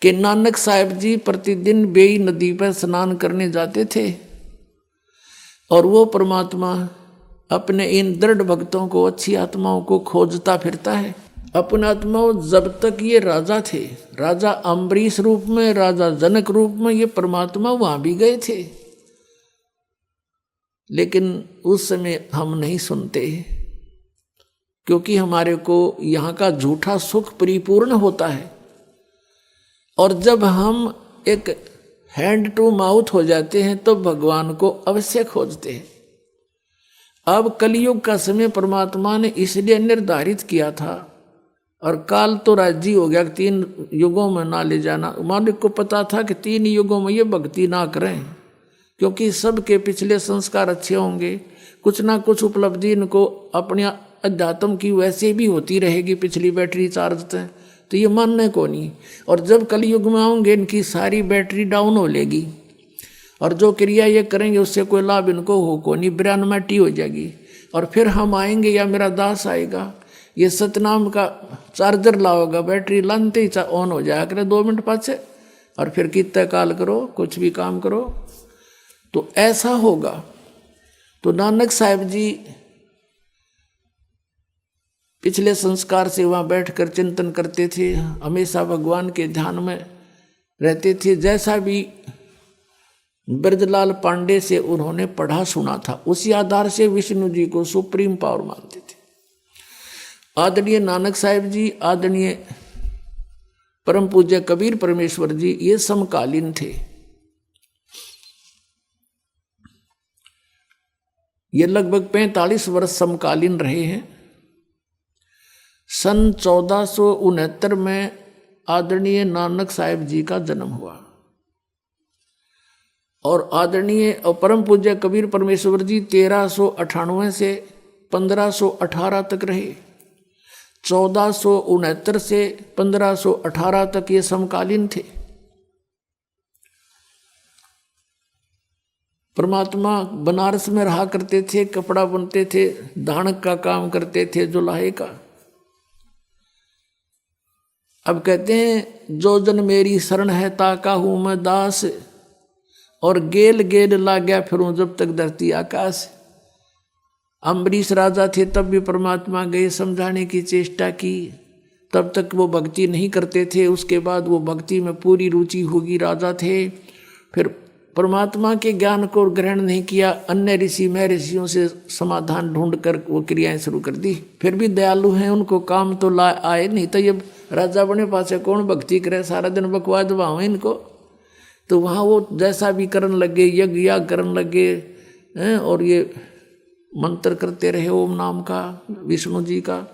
कि नानक साहिब जी प्रतिदिन बेई नदी पर स्नान करने जाते थे और वो परमात्मा अपने इन दृढ़ भक्तों को, अच्छी आत्माओं को खोजता फिरता है। अपने आत्माओं, जब तक ये राजा थे, राजा अम्बरीश रूप में, राजा जनक रूप में, ये परमात्मा वहां भी गए थे, लेकिन उस समय हम नहीं सुनते, क्योंकि हमारे को यहाँ का झूठा सुख परिपूर्ण होता है। और जब हम एक हैंड टू माउथ हो जाते हैं तो भगवान को अवश्य खोजते हैं। अब कलयुग का समय परमात्मा ने इसलिए निर्धारित किया था, और काल तो राजी हो गया, 3 युगों में ना ले जाना। मालिक को पता था कि 3 युगों में ये भक्ति ना करें, क्योंकि सबके पिछले संस्कार अच्छे होंगे, कुछ ना कुछ उपलब्धि इनको अपने अध्यात्म की वैसे भी होती रहेगी, पिछली बैटरी चार्ज है तो ये मानने को नहीं। और जब कलयुग में आऊँगे इनकी सारी बैटरी डाउन हो लेगी, और जो क्रिया ये करेंगे उससे कोई लाभ इनको हो को नहीं, ब्रह्मटी हो जाएगी। और फिर हम आएंगे या मेरा दास आएगा, ये सतनाम का चार्जर लाओगा, बैटरी लानते ही ऑन हो जाया करे 2 मिनट पाछे, और फिर कितना काल करो, कुछ भी काम करो, तो ऐसा होगा। तो नानक साहिब जी पिछले संस्कार से वहाँ बैठकर चिंतन करते थे, हमेशा भगवान के ध्यान में रहते थे। जैसा भी ब्रजलाल पांडे से उन्होंने पढ़ा सुना था, उसी आधार से विष्णु जी को सुप्रीम पावर मानते थे। आदरणीय नानक साहिब जी, आदरणीय परम पूज्य कबीर परमेश्वर जी, ये समकालीन थे। ये लगभग 45 वर्ष समकालीन रहे हैं। सन 1469 में आदरणीय नानक साहिब जी का जन्म हुआ, और आदरणीय और परम पूज्य कबीर परमेश्वर जी 1398 से 1518 तक रहे। 1469 से 1518 तक ये समकालीन थे। परमात्मा बनारस में रहा करते थे, कपड़ा बुनते थे, दानक का काम करते थे, जुलाहे का। अब कहते हैं, जो जन मेरी शरण है ताका हूं मैं दास, और गेल गेल ला गया फिरूं जब तक धरती आकाश। अम्बरीश राजा थे तब भी परमात्मा गए, समझाने की चेष्टा की, तब तक वो भक्ति नहीं करते थे। उसके बाद वो भक्ति में पूरी रुचि होगी, राजा थे। फिर परमात्मा के ज्ञान को ग्रहण नहीं किया, अन्य ऋषि में ऋषियों से समाधान ढूंढ कर वो क्रियाएं शुरू कर दी। फिर भी दयालु हैं, उनको काम तो ला आए, नहीं तो ये राजा बने पासे कौन भक्ति करे, सारा दिन बकवाद वहाँ इनको। तो वहाँ वो जैसा भी करने लगे, यज्ञ याग करने लगे हैं, और ये मंत्र करते रहे ओम नाम का, विष्णु जी का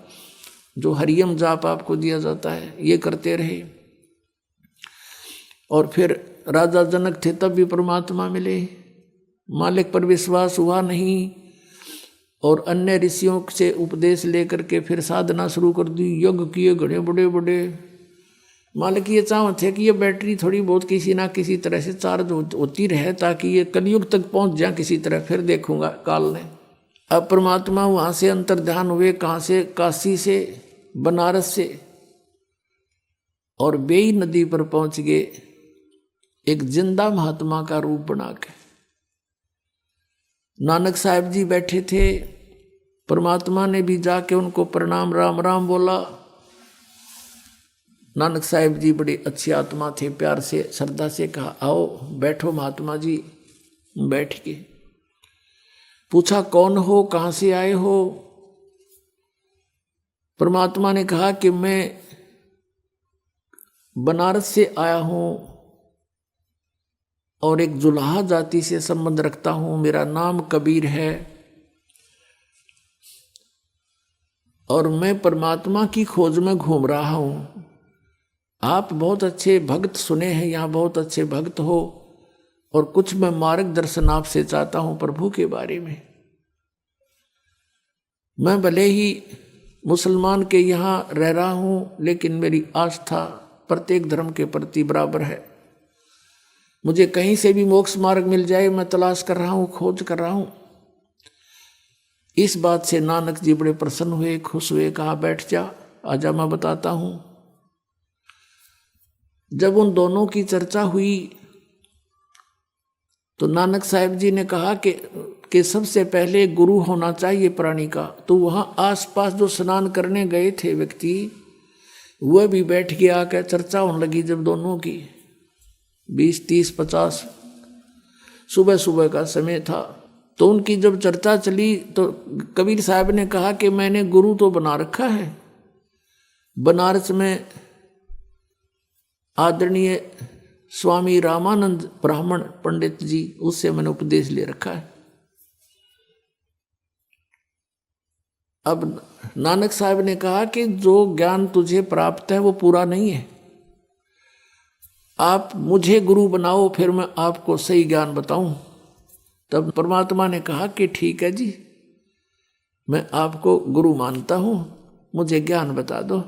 जो हरियम जाप आपको दिया जाता है, ये करते रहे। और फिर राजा जनक थे तब भी परमात्मा मिले, मालिक पर विश्वास हुआ नहीं, और अन्य ऋषियों से उपदेश लेकर के फिर साधना शुरू कर दी, यज्ञ किए घड़े बड़े बड़े। मालिक ये चाह थे कि ये बैटरी थोड़ी बहुत किसी ना किसी तरह से चार्ज होती रहे, ताकि ये कलयुग तक पहुंच जाए किसी तरह, फिर देखूंगा काल ने। अब परमात्मा वहाँ से अंतर्ध्यान हुए, कहाँ से? काशी से, बनारस से, और बेई नदी पर पहुंच गए, एक जिंदा महात्मा का रूप बना के। नानक साहिब जी बैठे थे, परमात्मा ने भी जाके उनको प्रणाम राम राम बोला। नानक साहिब जी बड़े अच्छी आत्मा थे, प्यार से श्रद्धा से कहा, आओ बैठो महात्मा जी। बैठ के पूछा, कौन हो, कहाँ से आए हो? परमात्मा ने कहा कि मैं बनारस से आया हूँ और एक जुलाहा जाति से संबंध रखता हूँ, मेरा नाम कबीर है, और मैं परमात्मा की खोज में घूम रहा हूँ। आप बहुत अच्छे भक्त सुने हैं, यहाँ बहुत अच्छे भक्त हो, और कुछ मैं मार्गदर्शन आपसे चाहता हूँ प्रभु के बारे में। मैं भले ही मुसलमान के यहाँ रह रहा हूँ, लेकिन मेरी आस्था प्रत्येक धर्म के प्रति बराबर है। मुझे कहीं से भी मोक्ष मार्ग मिल जाए, मैं तलाश कर रहा हूँ, खोज कर रहा हूँ। इस बात से नानक जी बड़े प्रसन्न हुए, खुश हुए, कहा बैठ जा, आजा मैं बताता हूँ। जब उन दोनों की चर्चा हुई तो नानक साहब जी ने कहा कि सबसे पहले गुरु होना चाहिए प्राणी का। तो वहाँ आसपास जो स्नान करने गए थे व्यक्ति, वह भी बैठ के आकर चर्चा होने लगी। जब दोनों की 20, 30, 50 सुबह सुबह का समय था, तो उनकी जब चर्चा चली तो कबीर साहब ने कहा कि मैंने गुरु तो बना रखा है, बनारस में आदरणीय स्वामी रामानंद ब्राह्मण पंडित जी, उससे मैंने उपदेश ले रखा है। अब नानक साहब ने कहा कि जो ज्ञान तुझे प्राप्त है वो पूरा नहीं है, आप मुझे गुरु बनाओ, फिर मैं आपको सही ज्ञान बताऊं। तब परमात्मा ने कहा कि ठीक है जी, मैं आपको गुरु मानता हूं, मुझे ज्ञान बता दो।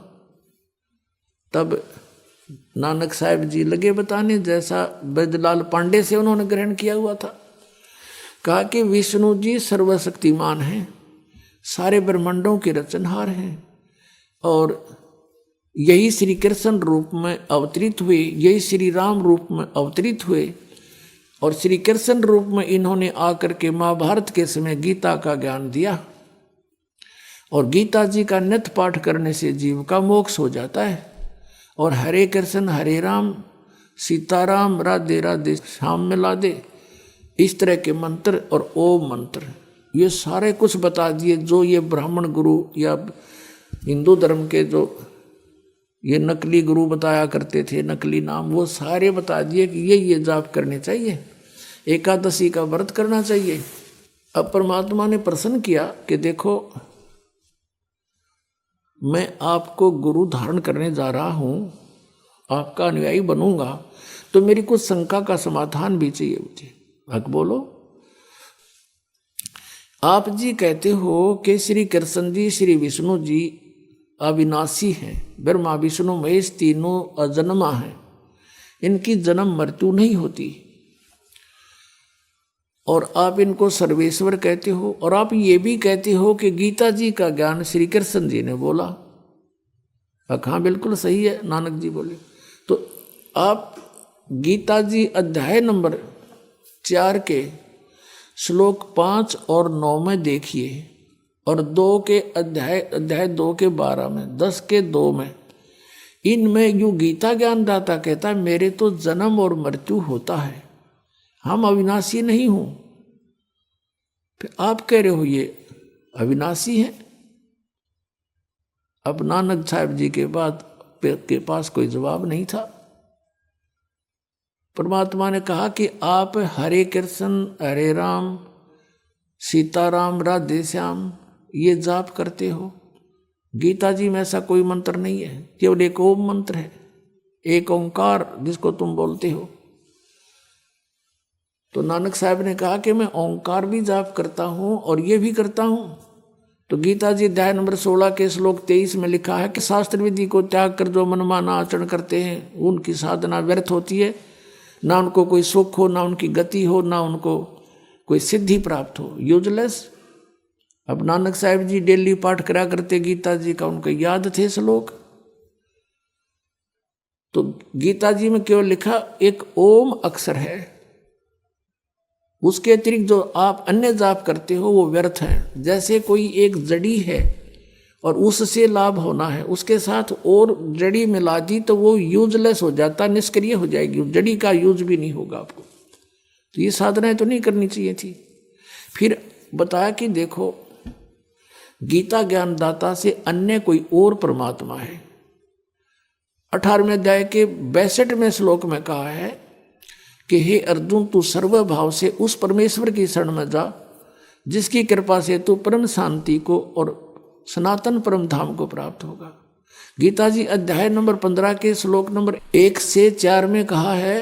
तब नानक साहब जी लगे बताने, जैसा बैजलाल पांडे से उन्होंने ग्रहण किया हुआ था। कहा कि विष्णु जी सर्वशक्तिमान हैं, सारे ब्रह्मांडों के रचनहार हैं, और यही श्री कृष्ण रूप में अवतरित हुए, यही श्री राम रूप में अवतरित हुए, और श्री कृष्ण रूप में इन्होंने आकर के महाभारत के समय गीता का ज्ञान दिया। और गीता जी का नित्य पाठ करने से जीव का मोक्ष हो जाता है। और हरे कृष्ण हरे राम सीताराम राधे राधे श्याम मिला दे, इस तरह के मंत्र और ओम मंत्र, ये सारे कुछ बता दिए। जो ये ब्राह्मण गुरु या हिंदू धर्म के जो ये नकली गुरु बताया करते थे, नकली नाम, वो सारे बता दिए कि ये जाप करने चाहिए, एकादशी का व्रत करना चाहिए। अब परमात्मा ने प्रश्न किया कि देखो, मैं आपको गुरु धारण करने जा रहा हूं, आपका अनुयायी बनूंगा, तो मेरी कुछ शंका का समाधान भी चाहिए मुझे। हक बोलो। आप जी कहते हो कि श्री कृष्ण जी श्री विष्णु जी अविनाशी हैं, ब्रह्मा विष्णु महेश तीनों अजन्मा हैं, इनकी जन्म मृत्यु नहीं होती, और आप इनको सर्वेश्वर कहते हो, और आप ये भी कहते हो कि गीता जी का ज्ञान श्री कृष्ण जी ने बोला। हाँ बिल्कुल सही है, नानक जी बोले। तो आप गीता जी अध्याय नंबर 4 के श्लोक 5 और 9 में देखिए, और 2 के अध्याय 2 के 12 में, 10 के 2 में, इनमें यूं गीता ज्ञानदाता कहता है मेरे तो जन्म और मृत्यु होता है, हम अविनाशी नहीं हूं। फिर आप कह रहे हो ये अविनाशी है। अब नानक साहब जी के पास कोई जवाब नहीं था। परमात्मा ने कहा कि आप हरे कृष्ण हरे राम सीताराम राधे श्याम ये जाप करते हो, गीता जी में ऐसा कोई मंत्र नहीं है, केवल एक ओम मंत्र है, एक ओंकार जिसको तुम बोलते हो। तो नानक साहब ने कहा कि मैं ओंकार भी जाप करता हूं और ये भी करता हूं। तो गीता जी अध्याय नंबर 16 के श्लोक 23 में लिखा है कि शास्त्र विधि को त्याग कर जो मनमाना आचरण करते हैं उनकी साधना व्यर्थ होती है, ना उनको कोई सुख हो, ना उनकी गति हो, ना उनको कोई सिद्धि प्राप्त हो, यूजलेस। अब नानक साहब जी डेली पाठ करा करते गीता जी का, उनको याद थे श्लोक। तो गीता जी में केवल लिखा एक ओम अक्षर है, उसके अतिरिक्त जो आप अन्य जाप करते हो वो व्यर्थ है। जैसे कोई एक जड़ी है और उससे लाभ होना है, उसके साथ और जड़ी मिला दी तो वो यूजलेस हो जाता, निष्क्रिय हो जाएगी, जड़ी का यूज भी नहीं होगा आपको। तो ये साधनाएं तो नहीं करनी चाहिए थी। फिर बताया कि देखो गीता ज्ञानदाता से अन्य कोई और परमात्मा है। 18वें अध्याय के 62वें श्लोक में कहा है कि हे अर्जुन, तू सर्वभाव से उस परमेश्वर की शरण में जा जिसकी कृपा से तू परम शांति को और सनातन परम धाम को प्राप्त होगा। गीता जी अध्याय नंबर 15 के श्लोक नंबर 1 से 4 में कहा है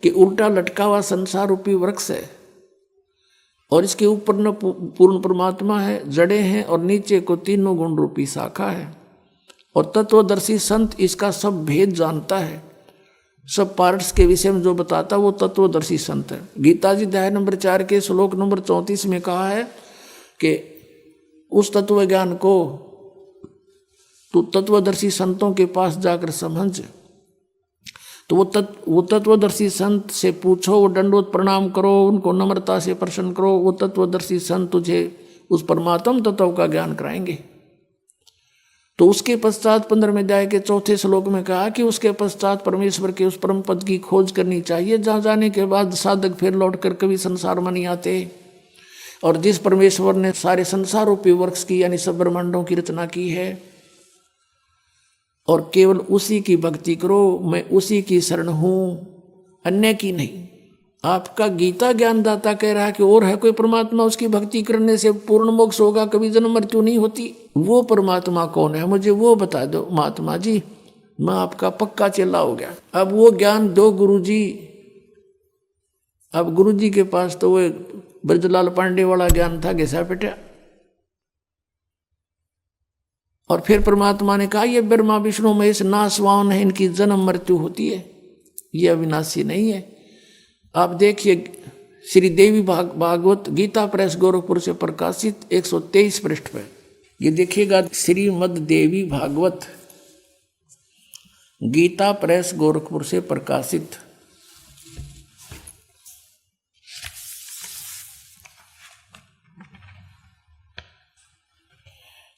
कि उल्टा लटका हुआ संसार रूपी वृक्ष है और इसके ऊपर न पूर्ण परमात्मा है, जड़ें हैं, और नीचे को तीनों गुण रूपी शाखा है, और तत्वदर्शी संत इसका सब भेद जानता है। सब पार्ट्स के विषय में जो बताता वो तत्वदर्शी संत है। गीता जी अध्याय नंबर 4 के श्लोक नंबर 34 में कहा है कि उस तत्व ज्ञान को तू तत्वदर्शी संतों के पास जाकर समझ, तो वो तत्वदर्शी संत से पूछो, वो दंडवत प्रणाम करो, उनको नम्रता से प्रसन्न करो, वो तत्वदर्शी संत तुझे उस परमात्म तत्व का ज्ञान कराएंगे। तो उसके पश्चात 15वें अध्याय के 4थे श्लोक में कहा कि उसके पश्चात परमेश्वर के उस परम पद की खोज करनी चाहिए, जहाँ जाने के बाद साधक फिर लौटकर कभी संसार में नहीं आते। और जिस परमेश्वर ने सारे संसार रूपी वृक्ष की यानी सब ब्रह्मांडों की रचना की है, और केवल उसी की भक्ति करो, मैं उसी की शरण हूँ, अन्य की नहीं। आपका गीता ज्ञानदाता कह रहा है कि और है कोई परमात्मा, उसकी भक्ति करने से पूर्ण मोक्ष होगा, कभी जन्म मृत्यु नहीं होती। वो परमात्मा कौन है, मुझे वो बता दो महात्मा जी, मैं आपका पक्का चेला हो गया। अब वो ज्ञान दो गुरुजी। अब गुरुजी के पास तो वो ब्रजलाल पांडे वाला ज्ञान था, घिसा पिटा। और फिर परमात्मा ने कहा ये ब्रह्मा विष्णु महेश नासवान है, इनकी जन्म मृत्यु होती है, ये अविनाशी नहीं है। आप देखिए श्री देवी भागवत गीता प्रेस गोरखपुर से प्रकाशित 123 पृष्ठ पे ये देखिएगा, श्रीमद देवी भागवत गीता प्रेस गोरखपुर से प्रकाशित।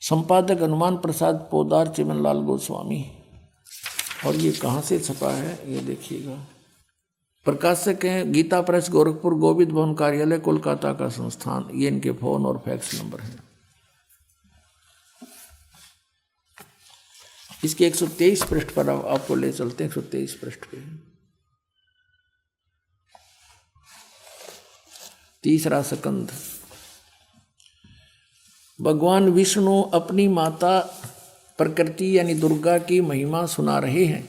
संपादक हनुमान प्रसाद पोदार चिमनलाल गोस्वामी। और ये कहाँ से छपा है ये देखिएगा। प्रकाशक हैं गीता प्रेस गोरखपुर, गोविंद भवन कार्यालय कोलकाता का संस्थान। ये इनके फोन और फैक्स नंबर है। इसके 123 पृष्ठ पर आपको ले चलते हैं। 123 पृष्ठ पे तीसरा स्कंध। भगवान विष्णु अपनी माता प्रकृति यानी दुर्गा की महिमा सुना रहे हैं।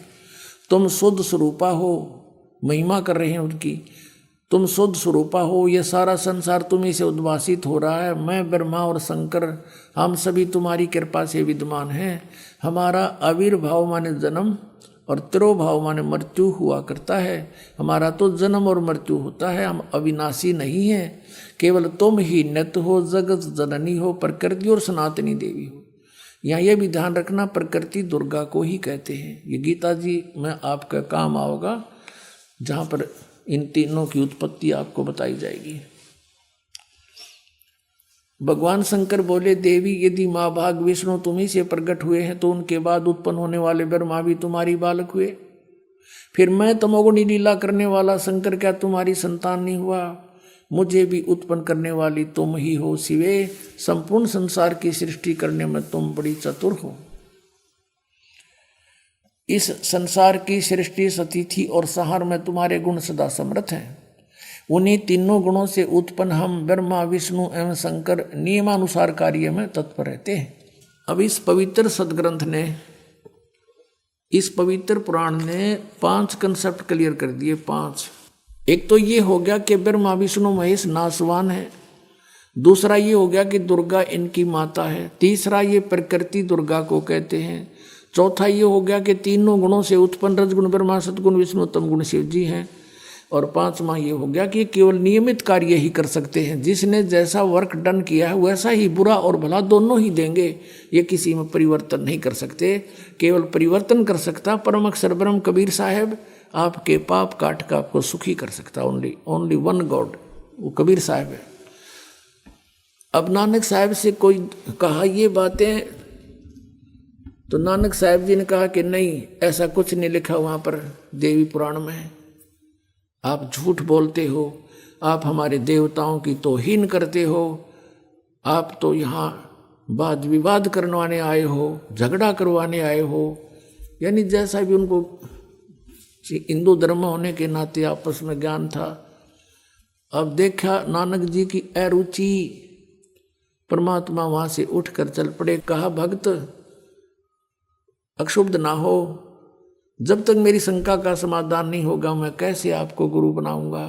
तुम शुद्ध स्वरूपा हो, महिमा कर रहे हैं उनकी। तुम शुद्ध स्वरूपा हो, यह सारा संसार तुम्ही से उद्भासित हो रहा है। मैं ब्रह्मा और शंकर हम सभी तुम्हारी कृपा से विद्यमान हैं। हमारा आविर्भाव माने जन्म और तिरोभाव माने मृत्यु हुआ करता है। हमारा तो जन्म और मृत्यु होता है, हम अविनाशी नहीं हैं। केवल तुम ही नित्य हो, जगत जननी हो, प्रकृति और सनातनी देवी हो। यहाँ यह भी ध्यान रखना, प्रकृति दुर्गा को ही कहते हैं। ये गीता जी में आपका काम आओगा, जहाँ पर इन तीनों की उत्पत्ति आपको बताई जाएगी। भगवान शंकर बोले, देवी यदि माँ भाग विष्णु तुम्ही से प्रकट हुए हैं, तो उनके बाद उत्पन्न होने वाले ब्रह्मा भी तुम्हारी बालक हुए। फिर मैं तमोगुणी लीला करने वाला शंकर क्या तुम्हारी संतान नहीं हुआ? मुझे भी उत्पन्न करने वाली तुम ही हो शिवे। संपूर्ण संसार की सृष्टि करने में तुम बड़ी चतुर हो। इस संसार की सृष्टि सतिथि और संहार में तुम्हारे गुण सदा समर्थ हैं। उन्हीं तीनों गुणों से उत्पन्न हम ब्रह्मा विष्णु एवं शंकर नियमानुसार कार्य में तत्पर रहते हैं। अब इस पवित्र सदग्रंथ ने, इस पवित्र पुराण ने 5 कंसेप्ट क्लियर कर दिए। 5। एक तो ये हो गया कि ब्रह्मा विष्णु महेश नासवान है। दूसरा ये हो गया कि दुर्गा इनकी माता है। तीसरा ये प्रकृति दुर्गा को कहते हैं। चौथा ये हो गया कि तीनों गुणों से उत्पन्न रजगुण ब्रह्मा, सतगुण विष्णु, तम गुण शिव जी हैं। और 5वां ये हो गया कि केवल नियमित कार्य ही कर सकते हैं। जिसने जैसा वर्क डन किया है वैसा ही बुरा और भला दोनों ही देंगे। ये किसी में परिवर्तन नहीं कर सकते। केवल परिवर्तन कर सकता परम अक्षर ब्रह्म कबीर साहब, आपके पाप काट का आपको सुखी कर सकता। ओनली वन गॉड, वो कबीर साहब है। अब नानक साहब से कोई कहा ये बातें, तो नानक साहब जी ने कहा कि नहीं, ऐसा कुछ नहीं लिखा वहाँ पर देवी पुराण में। आप झूठ बोलते हो, आप हमारे देवताओं की तौहीन करते हो, आप तो यहाँ वाद विवाद करवाने आए हो, झगड़ा करवाने आए हो। यानी जैसा भी उनको हिंदू धर्म होने के नाते आपस में ज्ञान था। अब देखा नानक जी की अरुचि, परमात्मा वहाँ से उठकर चल पड़े। कहा भक्त अक्षुब्ध ना हो, जब तक मेरी शंका का समाधान नहीं होगा मैं कैसे आपको गुरु बनाऊंगा,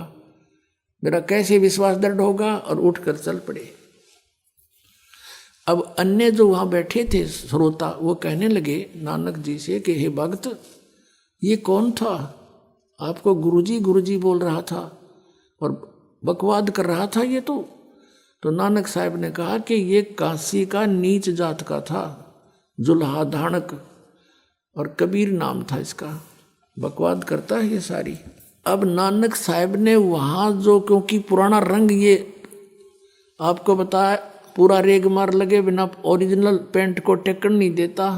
मेरा कैसे विश्वास दृढ़ होगा। और उठकर चल पड़े। अब अन्य जो वहाँ बैठे थे श्रोता, वो कहने लगे नानक जी से कि हे भक्त, ये कौन था? आपको गुरुजी गुरुजी बोल रहा था और बकवाद कर रहा था ये तो नानक साहब ने कहा कि ये काशी का नीच जात का था, जुल्हा धाणक, और कबीर नाम था इसका। बकवाद करता है ये सारी। अब नानक साहब ने वहाँ जो, क्योंकि पुराना रंग ये आपको बताया, पूरा रेग मार लगे बिना ओरिजिनल पेंट को टेकन नहीं देता।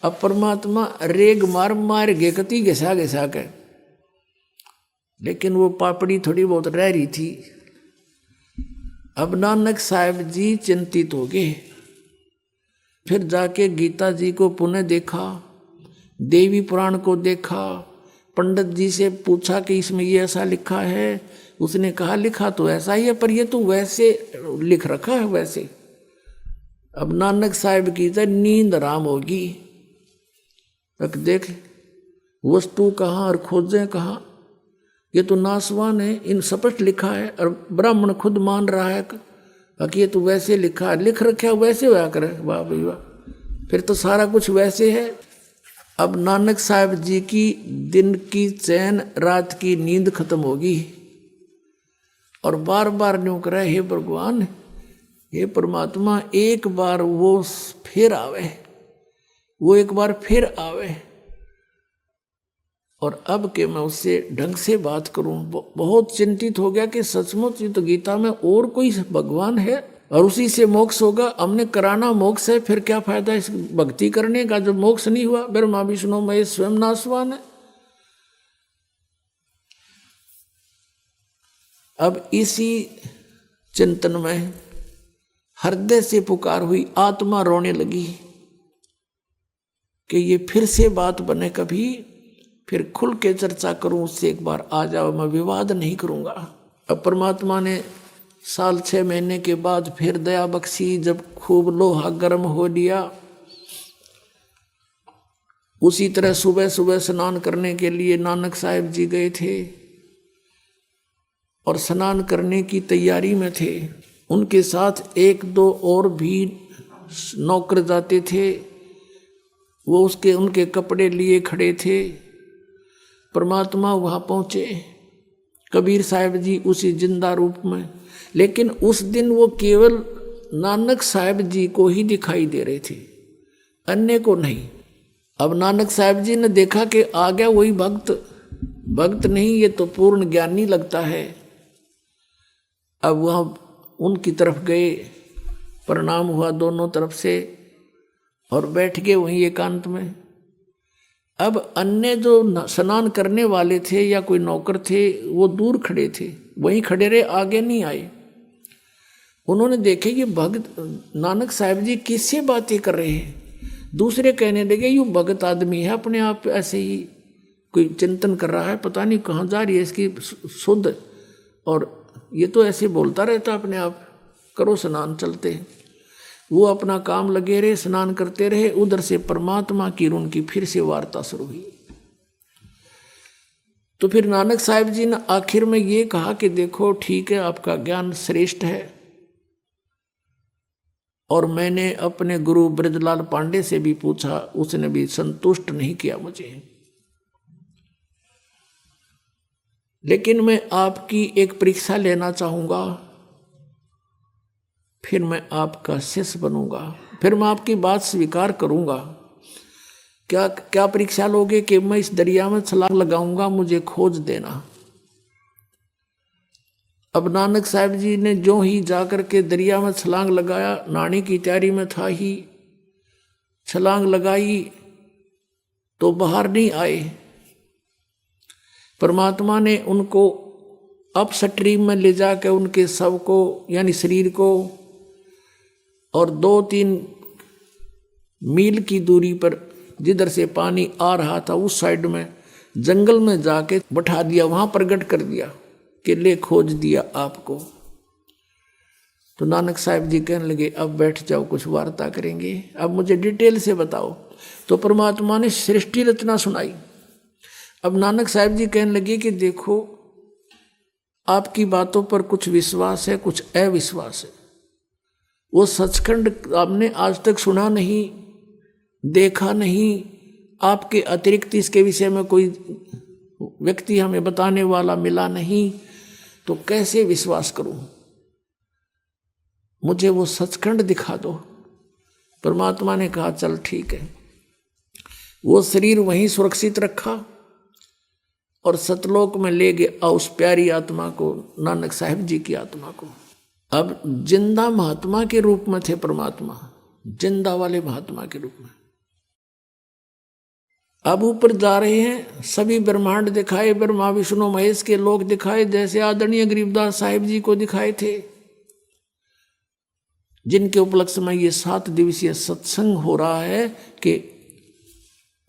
अब परमात्मा रेग मार मार गे कति घिसा घिसा के, लेकिन वो पापड़ी थोड़ी बहुत रह रही थी। अब नानक साहब जी चिंतित हो गए। फिर जाके गीता जी को पुनः देखा, देवी पुराण को देखा, पंडित जी से पूछा कि इसमें ये ऐसा लिखा है। उसने कहा लिखा तो ऐसा ही है, पर ये तो वैसे लिख रखा है वैसे। अब नानक साहब की तो नींद आराम होगी। तक देख वस्तु कहाँ और खोजें कहाँ, ये तो नासवान है, इन स्पष्ट लिखा है और ब्राह्मण खुद मान रहा है कि ये तो वैसे लिखा है, लिख रखा वैसे होया करे। वाह भाई वाह, फिर तो सारा कुछ वैसे है। अब नानक साहब जी की दिन की चैन रात की नींद खत्म होगी और बार बार न्यू करे, हे भगवान हे परमात्मा, एक बार वो फिर आवे, वो एक बार फिर आवे और अब के मैं उससे ढंग से बात करूं। बहुत चिंतित हो गया कि सचमुच ये तो गीता में और कोई भगवान है और उसी से मोक्ष होगा। हमने कराना मोक्ष है, फिर क्या फायदा इस भक्ति करने का जब मोक्ष नहीं हुआ। ब्रह्मा विष्णु महेश स्वयं नासवान है। अब इसी चिंतन में हृदय से पुकार हुई, आत्मा रोने लगी कि ये फिर से बात बने, कभी फिर खुल के चर्चा करूं उससे, एक बार आ जाओ, मैं विवाद नहीं करूंगा। अब परमात्मा ने 6 महीने के बाद फिर दया बख्शी, जब खूब लोहा गर्म हो लिया। उसी तरह सुबह सुबह स्नान करने के लिए नानक साहब जी गए थे और स्नान करने की तैयारी में थे। उनके साथ 1-2 और भी नौकर जाते थे, वो उनके कपड़े लिए खड़े थे। परमात्मा वहाँ पहुँचे, कबीर साहब जी उसी जिंदा रूप में, लेकिन उस दिन वो केवल नानक साहब जी को ही दिखाई दे रहे थे, अन्य को नहीं। अब नानक साहब जी ने देखा कि आ गया वही भक्त नहीं, ये तो पूर्ण ज्ञानी लगता है। अब वहाँ उनकी तरफ गए, प्रणाम हुआ दोनों तरफ से और बैठ गए वहीं एकांत में। अब अन्य जो स्नान करने वाले थे या कोई नौकर थे वो दूर खड़े थे, वहीं खड़े रहे, आगे नहीं आए। उन्होंने देखे कि भक्त नानक साहब जी किससे बातें कर रहे हैं। दूसरे कहने लगे ये भगत आदमी है, अपने आप ऐसे ही कोई चिंतन कर रहा है, पता नहीं कहाँ जा रही है इसकी शुद्ध, और ये तो ऐसे बोलता रहता अपने आप, करो स्नान चलते हैं। वो अपना काम लगे रहे, स्नान करते रहे। उधर से परमात्मा की उनकी फिर से वार्ता शुरू हुई। तो फिर नानक साहब जी ने आखिर में ये कहा कि देखो ठीक है, आपका ज्ञान श्रेष्ठ है और मैंने अपने गुरु ब्रजलाल पांडे से भी पूछा, उसने भी संतुष्ट नहीं किया मुझे, लेकिन मैं आपकी एक परीक्षा लेना चाहूँगा, फिर मैं आपका शिष्य बनूंगा, फिर मैं आपकी बात स्वीकार करूंगा। क्या परीक्षा लोगे? कि मैं इस दरिया में छलांग लगाऊंगा, मुझे खोज देना। अब नानक साहब जी ने जो ही जाकर के दरिया में छलांग लगाया, नहाने की तैयारी में था ही, छलांग लगाई तो बाहर नहीं आए। परमात्मा ने उनको अप स्ट्रीम में ले जाकर उनके शव को यानी शरीर को और 2-3 मील की दूरी पर जिधर से पानी आ रहा था उस साइड में जंगल में जाके बैठा दिया, वहां प्रकट कर दिया कि ले खोज दिया आपको। तो नानक साहब जी कहने लगे अब बैठ जाओ, कुछ वार्ता करेंगे, अब मुझे डिटेल से बताओ। तो परमात्मा ने सृष्टि रचना सुनाई। अब नानक साहब जी कहने लगे कि देखो आपकी बातों पर कुछ विश्वास है, कुछ अविश्वास है। वो सचखंड आपने आज तक सुना नहीं, देखा नहीं, आपके अतिरिक्त इसके विषय में कोई व्यक्ति हमें बताने वाला मिला नहीं, तो कैसे विश्वास करूं? मुझे वो सचखंड दिखा दो। परमात्मा ने कहा चल ठीक है। वो शरीर वहीं सुरक्षित रखा और सतलोक में ले गया उस प्यारी आत्मा को, नानक साहिब जी की आत्मा को। अब जिंदा महात्मा के रूप में थे परमात्मा, जिंदा वाले महात्मा के रूप में। अब ऊपर जा रहे हैं, सभी ब्रह्मांड दिखाए, ब्रह्मा विष्णु महेश के लोक दिखाए, जैसे आदरणीय गरीबदास साहिब जी को दिखाए थे, जिनके उपलक्ष्य में ये 7 दिवसीय सत्संग हो रहा है कि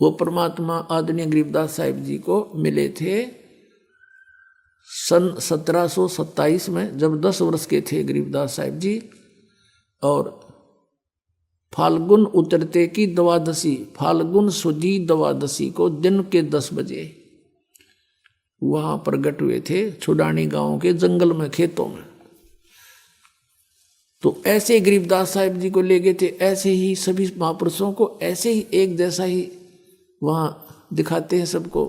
वो परमात्मा आदरणीय गरीबदास साहिब जी को मिले थे सन 1727 में, जब 10 वर्ष के थे गरीबदास साहिब जी। और फाल्गुन उतरते की द्वादशी, फाल्गुन सुदी द्वादशी को दिन के 10 बजे वहां प्रकट हुए थे, छुडानी गांव के जंगल में, खेतों में। तो ऐसे गरीबदास साहिब जी को ले गए थे, ऐसे ही सभी महापुरुषों को ऐसे ही एक जैसा ही वहां दिखाते हैं सबको।